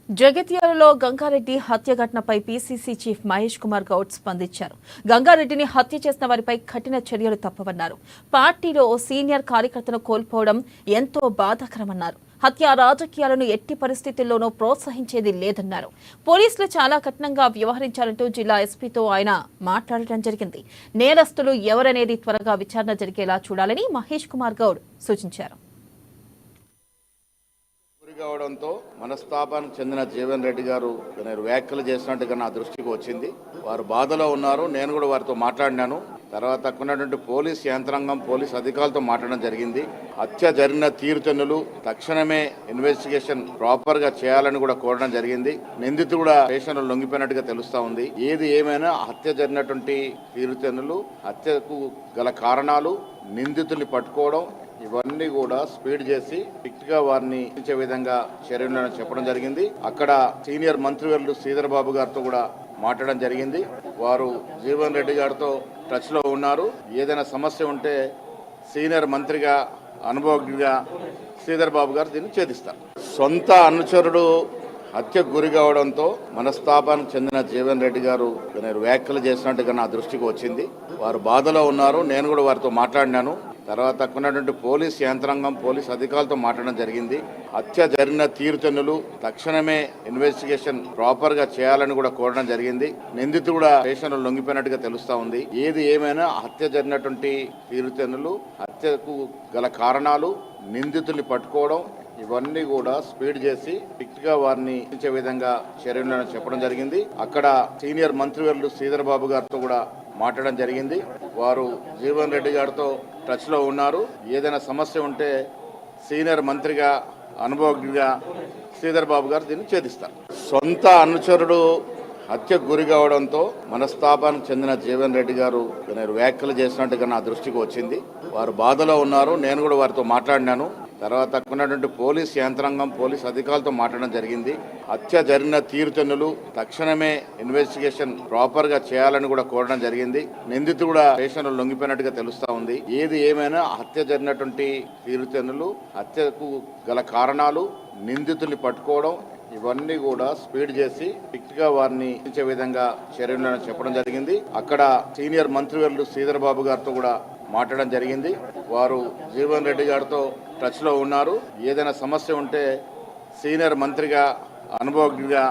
జగిత్యాలలో గంగారెడ్డి హత్య ఘటనపై పీసీసీ చీఫ్ మహేష్ కుమార్ గౌడ్ స్పందించారు. గంగారెడ్డిని హత్య చేసిన వారిపై కఠిన చర్యలు తప్పవన్నారు. పార్టీలో ఓ సీనియర్ కార్యకర్తను కోల్పోవడం ఎంతో బాధాకరమన్నారు. హత్య రాజకీయాలను ఎట్టి పరిస్థితుల్లోనూ ప్రోత్సహించేది లేదన్నారు. పోలీసులు చాలా కఠినంగా వ్యవహరించారంటూ జిల్లా ఎస్పీతో ఆయన మాట్లాడటం జరిగింది. నేరస్తులు ఎవరనేది త్వరగా విచారణ జరిగేలా చూడాలని మహేష్ కుమార్ గౌడ్ సూచించారు. కావడంతో మనస్తాపానికి చెందిన జీవన్ రెడ్డి గారు వ్యాఖ్యలు చేసినట్టుగా నా దృష్టికి వచ్చింది. వారు బాధలో ఉన్నారు. నేను కూడా వారితో మాట్లాడినాను. తర్వాత ఉన్నటువంటి పోలీస్ యంత్రాంగం, పోలీస్ అధికారులతో మాట్లాడడం జరిగింది. హత్య జరిగిన తీరుతెన్నులు తక్షణమే ఇన్వెస్టిగేషన్ ప్రాపర్ గా చేయాలని కూడా కోరడం జరిగింది. నిందితుడు కూడా స్టేషన్లో లొంగిపోయినట్టుగా తెలుస్తా ఉంది. ఏది ఏమైనా హత్య జరిగినటువంటి తీరుతెన్నులు, హత్యకు గల కారణాలు, నిందితుల్ని పట్టుకోవడం, ఇవన్నీ కూడా స్పీడ్ చేసి స్ట్రిక్ట్ గా వారిని ఇచ్చే విధంగా చర్యలు చెప్పడం జరిగింది. అక్కడ సీనియర్ మంత్రివర్యులు శ్రీధర్ బాబు గారితో కూడా మాట్లాడడం జరిగింది. వారు జీవన్ రెడ్డి గారితో టచ్ లో ఉన్నారు. ఏదైనా సమస్య ఉంటే సీనియర్ మంత్రిగా, అనుభవజ్ఞుడిగా శ్రీధర్ బాబు గారు దీన్ని ఛేదిస్తారు. సొంత అనుచరుడు హత్యకు గురి కావడంతో మనస్తాపానికి చెందిన జీవన్ రెడ్డి గారు వ్యాఖ్యలు చేసినట్టుగా నా దృష్టికి వచ్చింది. వారు బాధలో ఉన్నారు. నేను కూడా వారితో మాట్లాడినాను. తర్వాత ఉన్నటువంటి పోలీస్ యంత్రాంగం, పోలీస్ అధికారులతో మాట్లాడడం జరిగింది. హత్య జరిగిన తీరుతెన్నులు తక్షణమే ఇన్వెస్టిగేషన్ ప్రాపర్ గా చేయాలని కూడా కోరడం జరిగింది. నిందితుడు కూడా స్టేషన్లో లొంగిపోయినట్టుగా తెలుస్తా ఉంది. ఏది ఏమైనా హత్య జరిగినటువంటి తీరుతెన్నులు, హత్యకు గల కారణాలు, నిందితుల్ని పట్టుకోవడం, ఇవన్నీ కూడా స్పీడ్ చేసి స్ట్రిక్ట్ గా వారిని ఇచ్చే విధంగా చర్యలు చెప్పడం జరిగింది. అక్కడ సీనియర్ మంత్రివర్యులు శ్రీధర్ బాబు గారితో కూడా మాట్లాడడం జరిగింది. వారు జీవన్ రెడ్డి గారితో టచ్ లో ఉన్నారు. ఏదైనా సమస్య ఉంటే సీనియర్ మంత్రిగా, అనుభవజ్ఞుడిగా శ్రీధర్ బాబు గారు దీన్ని ఛేదిస్తారు. సొంత అనుచరుడు హత్యకు గురి కావడంతో మనస్తాపానికి చెందిన జీవన్ రెడ్డి గారు వ్యాఖ్యలు చేసినట్టుగా నా దృష్టికి వచ్చింది. వారు బాధలో ఉన్నారు. నేను కూడా వారితో మాట్లాడినాను. తర్వాత ఉన్నటువంటి పోలీస్ యంత్రాంగం, పోలీస్ అధికారులతో మాట్లాడడం జరిగింది. హత్య జరిగిన తీరుతెన్నులు తక్షణమే ఇన్వెస్టిగేషన్ ప్రాపర్ గా చేయాలని కూడా కోరడం జరిగింది. నిందితుడు కూడా స్టేషన్లో లొంగిపోయినట్టుగా తెలుస్తా ఉంది. ఏది ఏమైనా హత్య జరిగినటువంటి తీరుతెన్నులు, హత్యకు గల కారణాలు, నిందితుల్ని పట్టుకోవడం, ఇవన్నీ కూడా స్పీడ్ చేసి స్ట్రిక్ట్ గా వారిని ఇచ్చే విధంగా చర్యలు చెప్పడం జరిగింది. అక్కడ సీనియర్ మంత్రివర్యులు శ్రీధర్ బాబు గారితో కూడా మాట్లాడడం జరిగింది. వారు జీవన్ రెడ్డి గారితో టచ్ లో ఉన్నారు. ఏదైనా సమస్య ఉంటే సీనియర్ మంత్రిగా, అనుభవజ్ఞుడిగా